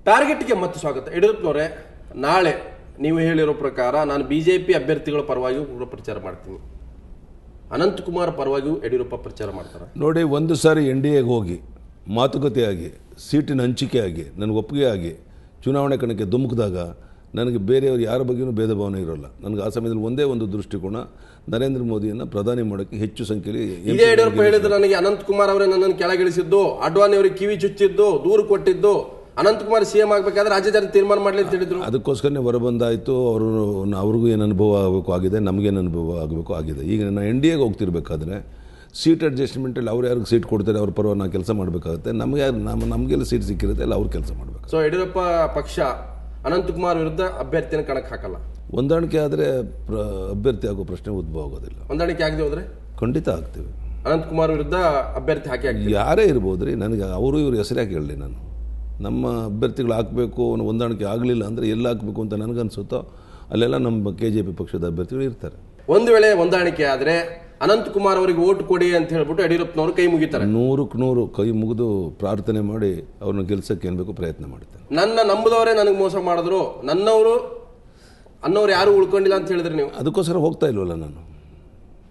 ಟಾರ್ಗೆಟ್ಗೆ ಮತ್ತೆ ಸ್ವಾಗತ. ಯಡಿಯೂರಪ್ಪನವರೇ, ನಾಳೆ ನೀವು ಹೇಳಿರೋ ಪ್ರಕಾರ ನಾನು ಬಿಜೆಪಿ ಅಭ್ಯರ್ಥಿಗಳ ಪರವಾಗಿಯೂ ಕೂಡ ಪ್ರಚಾರ ಮಾಡ್ತೀನಿ, ಅನಂತಕುಮಾರ್ ಪರವಾಗಿಯೂ ಯಡಿಯೂರಪ್ಪ ಪ್ರಚಾರ ಮಾಡ್ತಾರೆ. ನೋಡಿ, ಒಂದು ಸಾರಿ NDAಗೆ ಹೋಗಿ ಮಾತುಕತೆಯಾಗಿ ಸೀಟಿನ ಹಂಚಿಕೆ ಆಗಿ ನನಗೆ ಒಪ್ಪಿಗೆ ಆಗಿ ಚುನಾವಣೆ ಕಣಕ್ಕೆ ಧುಮುಕಿದಾಗ ನನಗೆ ಬೇರೆಯವರು ಯಾರ ಬಗ್ಗೆಯೂ ಭೇದ ಭಾವನೆ ಇರೋಲ್ಲ. ನನಗೆ ಆ ಸಮಯದಲ್ಲಿ ಒಂದೇ ಒಂದು ದೃಷ್ಟಿಕೋನ, ನರೇಂದ್ರ ಮೋದಿಯನ್ನು ಪ್ರಧಾನಿ ಮಾಡೋಕ್ಕೆ ಹೆಚ್ಚು ಸಂಖ್ಯೆಯಲ್ಲಿ. ಇದೇ ಯಡಿಯೂರಪ್ಪ ಹೇಳಿದ್ರು, ನನಗೆ ಅನಂತಕುಮಾರ್ ಅವರೇ ನನ್ನನ್ನು ಕೆಳಗಿಳಿಸಿದ್ದು, ಅಡ್ವಾಣಿ ಅವರಿಗೆ ಕಿವಿ ಚುಚ್ಚಿದ್ದು, ದೂರು ಕೊಟ್ಟಿದ್ದು, ಅನಂತಕುಮಾರ್ CM ಆಗಬೇಕಾದ್ರೆ ರಾಜ್ಯ ಜನ ತೀರ್ಮಾನ ಮಾಡಲಿ ಅಂತ ಹೇಳಿದ್ರು. ಅದಕ್ಕೋಸ್ಕರನೇ ಹೊರಬಂದಾಯಿತು. ಅವ್ರಿಗೂ ಏನು ಅನುಭವ ಆಗಬೇಕು ಆಗಿದೆ, ನಮಗೇನು ಅನುಭವ ಆಗಬೇಕು ಆಗಿದೆ. ಈಗ ನಾನು NDAಗೆ ಹೋಗ್ತಿರ್ಬೇಕಾದ್ರೆ ಸೀಟ್ ಅಡ್ಜಸ್ಟ್ಮೆಂಟಲ್ಲಿ ಅವ್ರು ಯಾರಿಗೆ ಸೀಟ್ ಕೊಡ್ತಾರೆ ಅವ್ರ ಪರವಾಗಿ ನಾವು ಕೆಲಸ ಮಾಡಬೇಕಾಗುತ್ತೆ. ನಮಗೆಲ್ಲ ಸೀಟ್ ಸಿಕ್ಕಿರುತ್ತೆ, ಎಲ್ಲ ಅವ್ರು ಕೆಲಸ ಮಾಡಬೇಕು. ಸೊ ಯಡಿಯೂರಪ್ಪ ಪಕ್ಷ ಅನಂತಕುಮಾರ್ ವಿರುದ್ಧ ಅಭ್ಯರ್ಥಿನ ಕಣಕ್ಕೆ ಹಾಕಲ್ಲ. ಹೊಂದಾಣಿಕೆ ಆದರೆ ಅಭ್ಯರ್ಥಿ ಆಗೋ ಪ್ರಶ್ನೆ ಉದ್ಭವ ಆಗೋದಿಲ್ಲ. ಹೊಂದಾಣಿಕೆ ಆಗದೆ ಹೋದ್ರೆ ಖಂಡಿತ ಆಗ್ತೀವಿ. ಅನಂತಕುಮಾರ್ ವಿರುದ್ಧ ಅಭ್ಯರ್ಥಿ ಹಾಕಿ ಯಾರೇ ಇರ್ಬೋದು ರೀ. ನನಗೆ ಅವರು ಇವರು ಹೆಸರು ಯಾಕೆ ಹೇಳಲಿ. ನಾನು ನಮ್ಮ ಅಭ್ಯರ್ಥಿಗಳು ಹಾಕಬೇಕು, ಹೊಂದಾಣಿಕೆ ಆಗಲಿಲ್ಲ ಅಂದರೆ ಎಲ್ಲ ಹಾಕಬೇಕು ಅಂತ ನನಗನ್ಸುತ್ತೋ ಅಲ್ಲೆಲ್ಲ ನಮ್ಮ KJP ಪಕ್ಷದ ಅಭ್ಯರ್ಥಿಗಳು ಇರ್ತಾರೆ. ಒಂದು ವೇಳೆ ಹೊಂದಾಣಿಕೆ ಆದರೆ ಅನಂತಕುಮಾರ್ ಅವರಿಗೆ ಓಟ್ ಕೊಡಿ ಅಂತ ಹೇಳ್ಬಿಟ್ಟು ಯಡಿಯೂರಪ್ಪನವರು ಕೈ ಮುಗಿತಾರೆ. 100ಕ್ಕೆ 100 ಕೈ ಮುಗಿದು ಪ್ರಾರ್ಥನೆ ಮಾಡಿ ಅವ್ರನ್ನ ಗೆಲ್ಸಕ್ಕೆ ಏನ್ಬೇಕು ಪ್ರಯತ್ನ ಮಾಡ್ತಾರೆ. ನನ್ನ ನಂಬುದವರೇ ನನಗೆ ಮೋಸ ಮಾಡಿದ್ರು, ನನ್ನವರು ಅನ್ನೋರು ಯಾರು ಉಳ್ಕೊಂಡಿಲ್ಲ ಅಂತ ಹೇಳಿದ್ರಿ ನೀವು. ಅದಕ್ಕೋಸ್ಕರ ಹೋಗ್ತಾ ಇಲ್ವಲ್ಲ ನಾನು.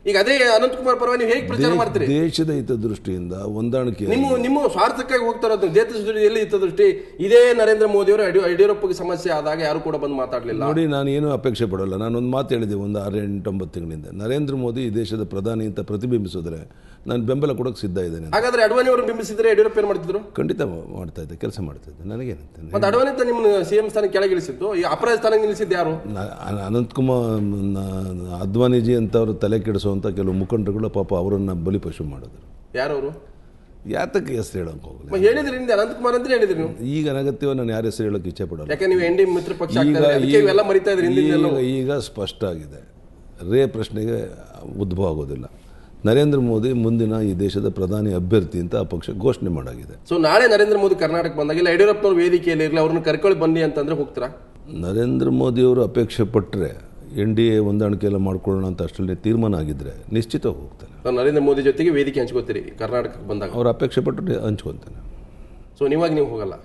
ಈಗ ಅದೇ ಅನಂತಕುಮಾರ್ ಪರವಾಗಿ ನೀವು ಹೇಗೆ ಪ್ರಚಾರ ಮಾಡ್ತೀರಿ? ದೇಶದ ಹಿತದೃಷ್ಟಿಯಿಂದ ಹೊಂದಾಣಿಕೆ ನಿಮ್ಮ ಸ್ವಾರ್ಥಕ್ಕಾಗಿ ಹೋಗ್ತಾ ಇರೋದು. ದೇಶದ ಎಲ್ಲಿ ಹಿತದೃಷ್ಟಿ? ಇದೇ ನರೇಂದ್ರ ಮೋದಿ ಅವರು ಯಡಿಯೂರಪ್ಪಗೆ ಸಮಸ್ಯೆ ಆದಾಗ ಯಾರು ಕೂಡ ಬಂದು ಮಾತಾಡಲಿಲ್ಲ. ನೋಡಿ, ನಾನು ಏನು ಅಪೇಕ್ಷೆ ಪಡೋಲ್ಲ. ನಾನೊಂದು ಮಾತು ಹೇಳಿದೆ ಒಂದು 6-8-9 ತಿಂಗಳಿಂದ, ನರೇಂದ್ರ ಮೋದಿ ಈ ದೇಶದ ಪ್ರಧಾನಿ ಅಂತ ಪ್ರತಿಬಿಂಬಿಸಿದ್ರೆ ನಾನು ಬೆಂಬಲ ಕೊಡೋಕೆ ಸಿದ್ಧ ಇದ್ದೇನೆ. ಹಾಗಾದ್ರೆ ಅಡ್ವಾಣಿ ಅವರು ಬಿಂಬಿಸಿದ್ರೆ ಯಡಿಯೂರಪ್ಪ ಏನು ಮಾಡ್ತಿದ್ರು? ಖಂಡಿತ ಮಾಡ್ತಾ ಇದ್ದೆ, ಕೆಲಸ ಮಾಡ್ತಾ ಇದ್ದೆ. ನನಗೇನಂತೆ ಮತ್ತೆ ಅಡ್ವಾಣಿ ಅಂತ ನಿಮ್ಮ CM ಸ್ಥಾನ ಕೆಳಗಿಳಿಸಿದ್ದು, ಈ ಅಪರಾಧ ಸ್ಥಾನ ನಿಲ್ಲಿಸಿದ್ದು ಯಾರು? ಅನಂತಕುಮಾರ್ ಅದ್ವಾನಿಜಿ ಅಂತವ್ರು ತಲೆ ಕೆಡಿಸುವಂಥ ಕೆಲವು ಮುಖಂಡರುಗಳು ಪಾಪ ಅವರನ್ನು ಬಲಿಪಶು ಮಾಡಿದ್ರು. ಯಾರವರು? ಯಾತಕ್ಕೆ ಹೆಸರು ಹೇಳೋಕೆ ಹೋಗಲ್ಲ. ಹೇಳಿದ್ರಿ ಅನಂತಕುಮಾರ್ ಅಂತ ಹೇಳಿದ್ರಿ ನೀವು. ಈಗ ಅನಗತ್ಯವ ನಾನು ಯಾರ ಹೆಸರು ಹೇಳೋಕೆ ಇಚ್ಛೆ ಪಡೋಲ್ಲ. ಯಾಕೆ ನೀವು NDA ಮಿತ್ರ ಪಕ್ಷ ಈಗ ಸ್ಪಷ್ಟ ಆಗಿದೆ. ಪ್ರಶ್ನೆಗೆ ಉದ್ಭವ ಆಗೋದಿಲ್ಲ. ನರೇಂದ್ರ ಮೋದಿ ಮುಂದಿನ ಈ ದೇಶದ ಪ್ರಧಾನಿ ಅಭ್ಯರ್ಥಿ ಅಂತ ಆ ಪಕ್ಷ ಘೋಷಣೆ ಮಾಡಾಗಿದೆ. ಸೊ ನಾಳೆ ನರೇಂದ್ರ ಮೋದಿ ಕರ್ನಾಟಕ ಬಂದಾಗಿಲ್ಲ, ಯಡಿಯೂರಪ್ಪನವ್ರ ವೇದಿಕೆಯಲ್ಲಿ ಇರಲಿ, ಅವ್ರನ್ನ ಕರ್ಕೊಳ್ಳಿ ಬನ್ನಿ ಅಂತಂದ್ರೆ ಹೋಗ್ತೀರಾ? ನರೇಂದ್ರ ಮೋದಿ ಅವರು ಅಪೇಕ್ಷೆ ಪಟ್ಟರೆ NDA ಹೊಂದಾಣಿಕೆ ಎಲ್ಲ ಮಾಡ್ಕೊಳ್ಳೋಣ ಅಂತ ಅಷ್ಟರಲ್ಲಿ ತೀರ್ಮಾನ ಆಗಿದ್ರೆ ನಿಶ್ಚಿತ ಹೋಗ್ತಾನೆ. ನರೇಂದ್ರ ಮೋದಿ ಜೊತೆಗೆ ವೇದಿಕೆ ಹಂಚ್ಕೋತೀರಿ ಕರ್ನಾಟಕಕ್ಕೆ ಬಂದಾಗ? ಅವ್ರು ಅಪೇಕ್ಷೆ ಪಟ್ಟರೆ ಹಂಚ್ಕೊತಾನೆ. ಸೊ ನೀವಾಗಿ ನೀವು ಹೋಗಲ್ಲ?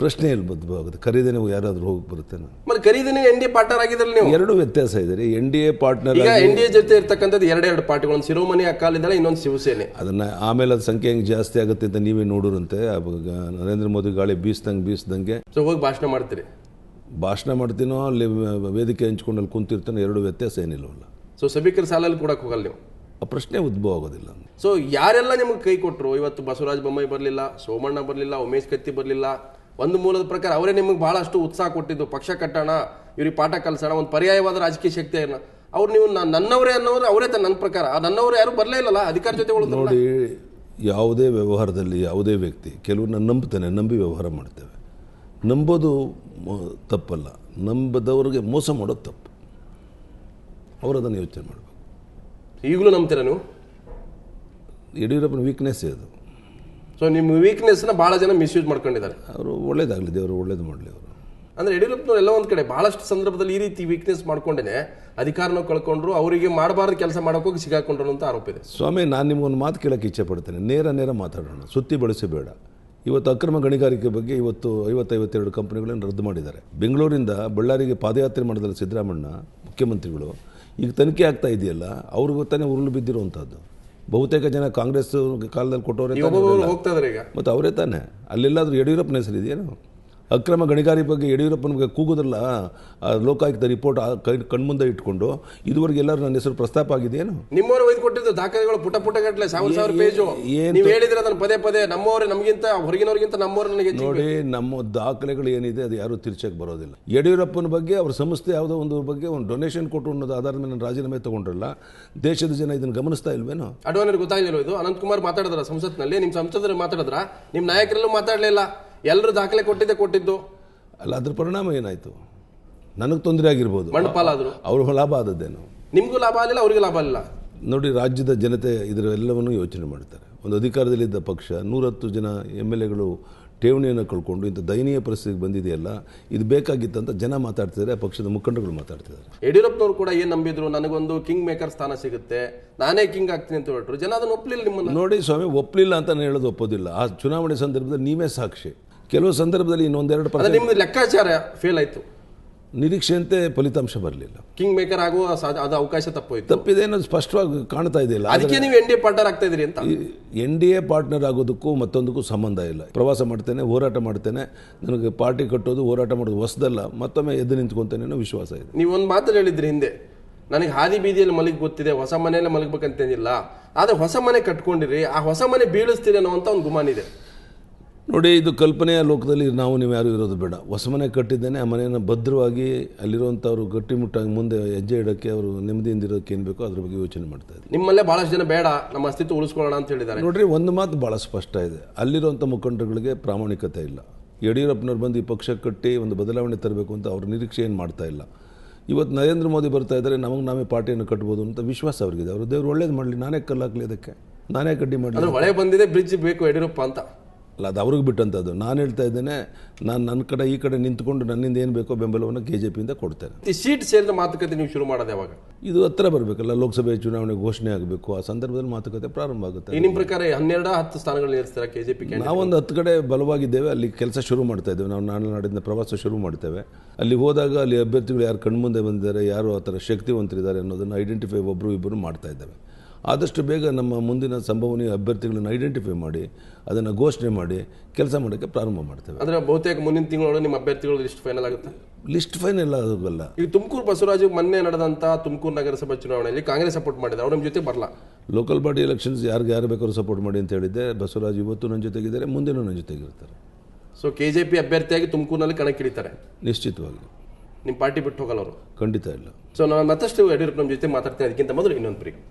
ಪ್ರಶ್ನೆ ಎಲ್ಲಿ ಬದ್ಧವಾಗುತ್ತೆ? ಖರೀದಿನೇ ಯಾರಾದ್ರೂ ಹೋಗಿ ಬರುತ್ತೆ? ಮತ್ತೆ ಖರೀದಿನೇ NDA ಪಾರ್ಟ್ನರ್ ಆಗಿದ್ರಲ್ಲಿ ನೀವು. ಎರಡು ವ್ಯತ್ಯಾಸ ಇದೆ ರೀ. NDA ಪಾರ್ಟ್ನರ್, ಈಗ NDA ಜೊತೆ ಇರ್ತಕ್ಕಂಥದ್ದು ಎರಡೆರಡು ಪಾರ್ಟಿಗಳು, ಒಂದು ಶಿರೋಮಣಿ ಅಕಾಲಿದಳ, ಇನ್ನೊಂದು ಶಿವಸೇನೆ. ಅದನ್ನ ಆಮೇಲೆ ಅದು ಸಂಖ್ಯೆ ಹೆಂಗೆ ಜಾಸ್ತಿ ಆಗುತ್ತೆ ಅಂತ ನೀವೇ ನೋಡಿರಂತೆ. ನರೇಂದ್ರ ಮೋದಿ ಗಾಳಿ ಬೀಸ್ದಂಗೆ ಸೊ ಹೋಗಿ ಭಾಷಣ ಮಾಡ್ತೀರಿ? ಭಾಷಣ ಮಾಡ್ತೀನೋ ಅಲ್ಲಿ ವೇದಿಕೆ ಹಂಚ್ಕೊಂಡು ಅಲ್ಲಿ ಕುಂತಿರ್ತಾನೆ, ಎರಡು ವ್ಯತ್ಯಾಸ ಏನಿಲ್ಲವಲ್ಲ. ಸೊ ಸಭಿಕರ ಸಾಲಲ್ಲಿ ಕೂಡ ಹೋಗಲ್ಲ ನೀವು? ಆ ಪ್ರಶ್ನೆ ಉದ್ಭವ ಆಗೋದಿಲ್ಲ. ಸೊ ಯಾರೆಲ್ಲ ನಿಮ್ಗೆ ಕೈ ಕೊಟ್ಟರು? ಇವತ್ತು ಬಸವರಾಜ ಬೊಮ್ಮಾಯಿ ಬರಲಿಲ್ಲ, ಸೋಮಣ್ಣ ಬರಲಿಲ್ಲ, ಉಮೇಶ್ ಕತ್ತಿ ಬರಲಿಲ್ಲ. ಒಂದು ಮೂಲದ ಪ್ರಕಾರ ಅವರೇ ನಿಮಗೆ ಬಹಳಷ್ಟು ಉತ್ಸಾಹ ಕೊಟ್ಟಿದ್ದು, ಪಕ್ಷ ಕಟ್ಟೋಣ, ಇವ್ರಿಗೆ ಪಾಠ ಕಲಿಸೋಣ, ಒಂದು ಪರ್ಯಾಯವಾದ ರಾಜಕೀಯ ಶಕ್ತಿಯನ್ನ. ಅವ್ರು ನೀವು ನನ್ನವರೇ ಅನ್ನೋರು ಅವರೇ ನನ್ನ ಪ್ರಕಾರ. ನನ್ನವರು ಯಾರು ಬರಲೇ ಇಲ್ಲಲ್ಲ ಅಧಿಕಾರ ಜೊತೆ. ನೋಡಿ, ಯಾವುದೇ ವ್ಯವಹಾರದಲ್ಲಿ ಯಾವುದೇ ವ್ಯಕ್ತಿ ಕೆಲವ್ರನ್ನ ನಂಬ್ತಾನೆ, ನಂಬಿ ವ್ಯವಹಾರ ಮಾಡ್ತೇವೆ. ನಂಬೋದು ತಪ್ಪಲ್ಲ, ನಂಬದವ್ರಿಗೆ ಮೋಸ ಮಾಡೋದು ತಪ್ಪು. ಅವರು ಅದನ್ನು ಯೋಚನೆ ಮಾಡಬೇಕು. ಈಗಲೂ ನಂಬ್ತೀರಾ ನೀವು? ಯಡಿಯೂರಪ್ಪನ ವೀಕ್ನೆಸ್ ಅದು. ಸೊ ನಿಮ್ಮ ವೀಕ್ನೆಸ್ನ ಭಾಳ ಜನ ಮಿಸ್ಯೂಸ್ ಮಾಡ್ಕೊಂಡಿದ್ದಾರೆ. ಅವರು ಒಳ್ಳೇದಾಗಲಿ, ದೇವರು ಒಳ್ಳೇದು ಮಾಡಲಿ. ಅವರು ಅಂದರೆ ಯಡಿಯೂರಪ್ಪನವ್ರು ಎಲ್ಲ ಒಂದು ಕಡೆ ಭಾಳಷ್ಟು ಸಂದರ್ಭದಲ್ಲಿ ಈ ರೀತಿ ವೀಕ್ನೆಸ್ ಮಾಡ್ಕೊಂಡೇ ಅಧಿಕಾರನ ಕಳ್ಕೊಂಡ್ರು, ಅವರಿಗೆ ಮಾಡಬಾರ್ದು ಕೆಲಸ ಮಾಡೋಕ್ಕೋಗಿ ಸಿಗಾಕೊಂಡ್ರು ಅಂತ ಆರೋಪ ಇದೆ. ಸ್ವಾಮಿ, ನಾನು ನಿಮಗೊಂದು ಮಾತು ಕೇಳೋಕ್ಕೆ ಇಚ್ಛೆ ಪಡ್ತೇನೆ. ನೇರ ಮಾತಾಡೋಣ, ಸುತ್ತಿ ಬಳಸಿ ಬೇಡ. ಇವತ್ತು ಅಕ್ರಮ ಗಣಿಗಾರಿಕೆ ಬಗ್ಗೆ 52 ಕಂಪನಿಗಳನ್ನು ರದ್ದು ಮಾಡಿದ್ದಾರೆ. ಬೆಂಗಳೂರಿಂದ ಬಳ್ಳಾರಿಗೆ ಪಾದಯಾತ್ರೆ ಮಾಡಿದ್ರೆ ಸಿದ್ದರಾಮಣ್ಣ ಮುಖ್ಯಮಂತ್ರಿಗಳು, ಈಗ ತನಿಖೆ ಆಗ್ತಾ ಇದೆಯಲ್ಲ, ಅವ್ರಿಗೂ ತಾನೇ ಉರುಳು ಬಿದ್ದಿರುವಂಥದ್ದು. ಬಹುತೇಕ ಜನ ಕಾಂಗ್ರೆಸ್ ಕಾಲದಲ್ಲಿ ಕೊಟ್ಟವರೇ ಹೋಗ್ತಾ ಇದ್ದಾರೆ ಈಗ. ಮತ್ತು ಅವರೇ ತಾನೆ. ಅಲ್ಲೆಲ್ಲಾದ್ರೂ ಯಡಿಯೂರಪ್ಪನ ಹೆಸರು ಇದೆಯೇನು? ಅಕ್ರಮ ಗಣಿಗಾರಿಕೆ ಬಗ್ಗೆ ಯಡಿಯೂರಪ್ಪನಿಗೆ ಕೂಗೋದ್ರಲ್ಲ, ಲೋಕಾಯುಕ್ತ ರಿಪೋರ್ಟ್ ಕಣ್ಮುಂದೆ ಇಟ್ಕೊಂಡು ಇದುವರೆಗೆ ಎಲ್ಲರೂ ನನ್ನ ಹೆಸರು ಪ್ರಸ್ತಾಪ ಆಗಿದೆಯೇನು? ನಿಮ್ಮವರು ಒಯ್ದು ಕೊಟ್ಟಿದ್ದು ದಾಖಲೆಗಳು ಪುಟ ಗಟ್ಟಲೆ 1000 ಪೇಜು. ನೀವು ಹೇಳಿದ್ರೆ ಅದನ್ನು ಪದೇ ನಮ್ಮವರೇ ನಮಗಿಂತ ಹೊರಗಿನವರಿಗಿಂತ ನಮ್ಮವರು ನನಗೆ ನೋಡಿ, ನಮ್ಮ ದಾಖಲೆಗಳು ಏನಿದೆ ಅದು ಯಾರು ತಿರ್ಚಕ್ಕೆ ಬರೋದಿಲ್ಲ. ಯಡಿಯೂರಪ್ಪನ ಬಗ್ಗೆ ಅವ್ರ ಸಂಸ್ಥೆ ಯಾವುದೋ ಒಂದು ಬಗ್ಗೆ ಒಂದು ಡೊನೇಷನ್ ಕೊಟ್ಟು ಅನ್ನೋದು ಆಧಾರದ ಮೇಲೆ ನಾನು ರಾಜೀನಾಮೆ ತಗೊಂಡ್ರಲ್ಲ, ದೇಶದ ಜನ ಇದನ್ನು ಗಮನಿಸ್ತಾ ಇಲ್ವೇನೋ? ಅಡ್ವಾಣಿಯವ್ರಿಗೆ ಗೊತ್ತಾಗಿಲ್ಲ ಇದು? ಅನಂತಕುಮಾರ್ ಮಾತಾಡಿದ್ರ ಸಂಸತ್ನಲ್ಲಿ? ನಿಮ್ಮ ಸಂಸದರು ಮಾತಾಡಿದ್ರ? ನಿಮ್ಮ ನಾಯಕರೆಲ್ಲೂ ಮಾತಾಡಲಿಲ್ಲ, ಎಲ್ಲರೂ ದಾಖಲೆ ಕೊಟ್ಟಿದ್ದು ಅಲ್ಲ. ಅದ್ರ ಪರಿಣಾಮ ಏನಾಯ್ತು? ನನಗೆ ತೊಂದರೆ ಆಗಿರ್ಬೋದು, ಮಣ್ಣಪಾಲ ಆದ್ರು, ಅವ್ರಿಗೂ ಲಾಭ ಆದದ್ದೇನು? ನಿಮಗೂ ಲಾಭ ಆಗಲಿಲ್ಲ, ಅವ್ರಿಗೂ ಲಾಭ ಆಗಲಿಲ್ಲ. ನೋಡಿ, ರಾಜ್ಯದ ಜನತೆ ಇದರ ಎಲ್ಲವನ್ನೂ ಯೋಚನೆ ಮಾಡ್ತಾರೆ. ಒಂದು ಅಧಿಕಾರದಲ್ಲಿದ್ದ ಪಕ್ಷ 110 ಜನ MLAಗಳು ಠೇವಣಿಯನ್ನು ಕಳ್ಕೊಂಡು ಇಂಥ ದಯನೀಯ ಪರಿಸ್ಥಿತಿಗೆ ಬಂದಿದೆಯಲ್ಲ, ಇದು ಬೇಕಾಗಿತ್ತಂತ ಜನ ಮಾತಾಡ್ತಿದ್ದಾರೆ, ಪಕ್ಷದ ಮುಖಂಡಗಳು ಮಾತಾಡ್ತಿದ್ದಾರೆ. ಯಡಿಯೂರಪ್ಪನವರು ಕೂಡ ಏನು ನಂಬಿದ್ರು, ನನಗೊಂದು ಕಿಂಗ್ ಮೇಕರ್ ಸ್ಥಾನ ಸಿಗುತ್ತೆ, ನಾನೇ ಕಿಂಗ್ ಆಗ್ತೀನಿ ಅಂತ ಹೊರಟರು. ಜನ ಅದನ್ನು ಒಪ್ಪಲಿಲ್ಲ ನಿಮ್ಮನ್ನು. ನೋಡಿ ಸ್ವಾಮಿ, ಒಪ್ಪಲಿಲ್ಲ ಅಂತ ನಾನು ಹೇಳೋದು ಒಪ್ಪೋದಿಲ್ಲ. ಆ ಚುನಾವಣೆ ಸಂದರ್ಭದಲ್ಲಿ ನೀವೇ ಸಾಕ್ಷಿ. ಕೆಲವು ಸಂದರ್ಭದಲ್ಲಿ ಇನ್ನೊಂದೆರಡು ಅದೇ ಪರ್ಸೆಂಟ್ ನಿಮ್ದು ಲೆಕ್ಕಾಚಾರ ಫೇಲ್ ಆಯ್ತು, ನಿರೀಕ್ಷೆಯಂತೆ ಫಲಿತಾಂಶ ಬರಲಿಲ್ಲ. ಕಿಂಗ್ ಮೇಕರ್ ಆಗುವ ಅದು ಅವಕಾಶ ತಪ್ಪೋಯ್ತು. ತಪ್ಪಿದೆ ಅನ್ನೋದು ಸ್ಪಷ್ಟವಾಗಿ ಕಾಣ್ತಾ ಇದೆಯಲ್ಲ. ಅದಕ್ಕೆ ನೀವು NDA ಪಾರ್ಟ್ನರ್ ಆಗ್ತಾ ಇದ್ರಿ ಅಂತ. NDA ಪಾರ್ಟ್ನರ್ ಆಗೋದಕ್ಕೂ ಮತ್ತೊಂದಕ್ಕೂ ಸಂಬಂಧ ಇಲ್ಲ. ಪ್ರವಾಸ ಮಾಡ್ತೇನೆ, ಹೋರಾಟ ಮಾಡ್ತೇನೆ, ನನಗೆ ಪಾರ್ಟಿ ಕಟ್ಟೋದು ಹೋರಾಟ ಮಾಡೋದು ಹೊಸದಲ್ಲ, ಮತ್ತೊಮ್ಮೆ ಎದ್ದು ನಿಂತ್ಕೊಂತೇನೆ ಅನ್ನೋ ವಿಶ್ವಾಸ ಇದೆ. ನೀವು ಒಂದು ಮಾತು ಹೇಳಿದ್ರಿ ಹಿಂದೆ, ನನಗೆ ಹಾದಿ ಬೀದಿಯಲ್ಲಿ ಮಲಗಿ ಗೊತ್ತಿದೆ, ಹೊಸ ಮನೆಯಲ್ಲೇ ಮಲಗಬೇಕಂತೇನಿಲ್ಲ, ಆದರೆ ಹೊಸ ಮನೆ ಕಟ್ಕೊಂಡಿರಿ, ಆ ಹೊಸ ಮನೆ ಬೀಳಿಸ್ತೀರಿ ಅನ್ನೋಂಥ ಒಂದು ಗುಮಾನಿದೆ. ನೋಡಿ, ಇದು ಕಲ್ಪನೆಯ ಲೋಕದಲ್ಲಿ ನೀವು ಯಾರು ಇರೋದು ಬೇಡ. ಹೊಸ ಮನೆ ಕಟ್ಟಿದ್ದೇನೆ, ಆ ಮನೆಯನ್ನು ಭದ್ರವಾಗಿ ಅಲ್ಲಿರುವಂಥವ್ರು ಗಟ್ಟಿಮುಟ್ಟಾಗಿ ಮುಂದೆ ಹೆಜ್ಜೆ ಇಡೋಕ್ಕೆ, ಅವರು ನೆಮ್ಮದಿಯಿಂದ ಇರೋಕ್ಕೆ ಏನು ಬೇಕೋ ಅದ್ರ ಬಗ್ಗೆ ಯೋಚನೆ ಮಾಡ್ತಾ ಇದ್ದಾರೆ. ನಿಮ್ಮಲ್ಲೇ ಭಾಳಷ್ಟು ಜನ ಬೇಡ, ನಮ್ಮ ಅಸ್ತಿತ್ವ ಉಳಿಸ್ಕೊಳ್ಳೋಣ ಅಂತ ಹೇಳಿದ್ದಾರೆ. ನೋಡ್ರಿ, ಒಂದು ಮಾತು ಭಾಳ ಸ್ಪಷ್ಟ ಇದೆ, ಅಲ್ಲಿರುವಂಥ ಮುಖಂಡರುಗಳಿಗೆ ಪ್ರಾಮಾಣಿಕತೆ ಇಲ್ಲ. ಯಡಿಯೂರಪ್ಪನವ್ರು ಬಂದು ಈ ಪಕ್ಷ ಕಟ್ಟಿ ಒಂದು ಬದಲಾವಣೆ ತರಬೇಕು ಅಂತ ಅವ್ರ ನಿರೀಕ್ಷೆ ಏನು ಮಾಡ್ತಾ ಇಲ್ಲ. ಇವತ್ತು ನರೇಂದ್ರ ಮೋದಿ ಬರ್ತಾ ಇದ್ದಾರೆ, ನಮಗೆ ನಾವೇ ಪಾರ್ಟಿಯನ್ನು ಕಟ್ಬೋದು ಅಂತ ವಿಶ್ವಾಸ ಅವ್ರಿಗಿದೆ. ಅವರು ದೇವ್ರು ಒಳ್ಳೇದು ಮಾಡಲಿ, ನಾನೇ ಕಲ್ಲಾಗಲಿ, ಅದಕ್ಕೆ ನಾನೇ ಕಡ್ಡಿ ಮಾಡಲಿ. ಹೊಳೆ ಬಂದಿದೆ, ಬ್ರಿಡ್ಜ್ ಬೇಕು ಯಡಿಯೂರಪ್ಪ ಅಂತ ಅಲ್ಲ, ಅದು ಅವ್ರಿಗೆ ಬಿಟ್ಟಂಥದ್ದು. ನಾನು ಹೇಳ್ತಾ ಇದ್ದೇನೆ, ನಾನು ನನ್ನ ಕಡೆ ಈ ಕಡೆ ನಿಂತ್ಕೊಂಡು ನನ್ನಿಂದ ಏನು ಬೇಕೋ ಬೆಂಬಲವನ್ನು KJPಯಿಂದ ಕೊಡ್ತೇನೆ. ಈ ಸೀಟ್ ಸೇರಿದ ಮಾತುಕತೆ ನೀವು ಶುರು ಮಾಡೋದು ಯಾವಾಗ? ಇದು ಹತ್ತಿರ ಬರಬೇಕಲ್ಲ, ಲೋಕಸಭೆ ಚುನಾವಣೆ ಘೋಷಣೆ ಆಗಬೇಕು, ಆ ಸಂದರ್ಭದಲ್ಲಿ ಮಾತುಕತೆ ಪ್ರಾರಂಭ ಆಗುತ್ತೆ. ನಿಮ್ಮ ಪ್ರಕಾರ 12-10 ಸ್ಥಾನಗಳು ಸೇರಿಸ್ತಾರೆ KJP? ನಾವೊಂದು 10 ಕಡೆ ಬಲವಾಗಿದ್ದೇವೆ, ಅಲ್ಲಿ ಕೆಲಸ ಶುರು ಮಾಡ್ತಾ ಇದ್ದೇವೆ. ನಾವು ನಾಡಿನ ಪ್ರವಾಸ ಶುರು ಮಾಡ್ತೇವೆ. ಅಲ್ಲಿ ಹೋದಾಗ ಅಲ್ಲಿ ಅಭ್ಯರ್ಥಿಗಳು ಯಾರು ಕಣ್ಮುಂದೆ ಬಂದಿದ್ದಾರೆ, ಯಾರು ಆ ಥರ ಶಕ್ತಿವಂತರಿದ್ದಾರೆ ಅನ್ನೋದನ್ನು ಐಡೆಂಟಿಫೈ ಒಬ್ಬರು ಇಬ್ಬರು ಮಾಡ್ತಾ ಇದ್ದೇವೆ. ಆದಷ್ಟು ಬೇಗ ನಮ್ಮ ಮುಂದಿನ ಸಂಭವನೀಯ ಅಭ್ಯರ್ಥಿಗಳನ್ನು ಐಡೆಂಟಿಫೈ ಮಾಡಿ ಅದನ್ನು ಘೋಷಣೆ ಮಾಡಿ ಕೆಲಸ ಮಾಡೋಕ್ಕೆ ಪ್ರಾರಂಭ ಮಾಡ್ತೇವೆ. ಅಂದರೆ ಬಹುತೇಕ ಮುಂದಿನ ತಿಂಗಳೊಳಗೆ ನಿಮ್ಮ ಅಭ್ಯರ್ಥಿಗಳು ಲಿಸ್ಟ್ ಫೈನಲ್ ಆಗುತ್ತೆ? ಲಿಸ್ಟ್ ಫೈನಲ್ ಆಗೋಲ್ಲ. ಈಗ ತುಮಕೂರು ಬಸವರಾಜ್ ಮೊನ್ನೆ ನಡೆದಂಥ ತುಮಕೂರು ನಗರಸಭಾ ಚುನಾವಣೆಯಲ್ಲಿ ಕಾಂಗ್ರೆಸ್ ಸಪೋರ್ಟ್ ಮಾಡಿದ್ದಾರೆ, ಅವ್ರ ನಮ್ಮ ಜೊತೆ ಬರಲ್ಲ. ಲೋಕಲ್ ಬಾಡಿ ಎಲೆಕ್ಷನ್ಸ್ ಯಾರು ಬೇಕಾದ್ರೂ ಸಪೋರ್ಟ್ ಮಾಡಿ ಅಂತ ಹೇಳಿದ್ದೆ. ಬಸವರಾಜ್ ಇವತ್ತು ನನ್ನ ಜೊತೆಗಿದ್ದಾರೆ, ಮುಂದಿನ ನನ್ನ ಜೊತೆಗಿರ್ತಾರೆ. ಸೊ KJP ಅಭ್ಯರ್ಥಿಯಾಗಿ ತುಮಕೂರಿನಲ್ಲಿ ಕಣಕ್ಕಿಳಿತಾರೆ ನಿಶ್ಚಿತವಾಗಿ. ನಿಮ್ಮ ಪಾರ್ಟಿ ಬಿಟ್ಟು ಹೋಗಲ್ಲ ಅವರು? ಖಂಡಿತ ಇಲ್ಲ. ಸೊ ನಾನು ಮತ್ತಷ್ಟು ಯಡಿಯೂರಪ್ಪ ನಮ್ಮ ಜೊತೆ ಮಾತಾಡ್ತೀನಿ. ಅದಕ್ಕಿಂತ ಮೊದಲು ಇನ್ನೊಂದು ಬ್ರೇಕ್.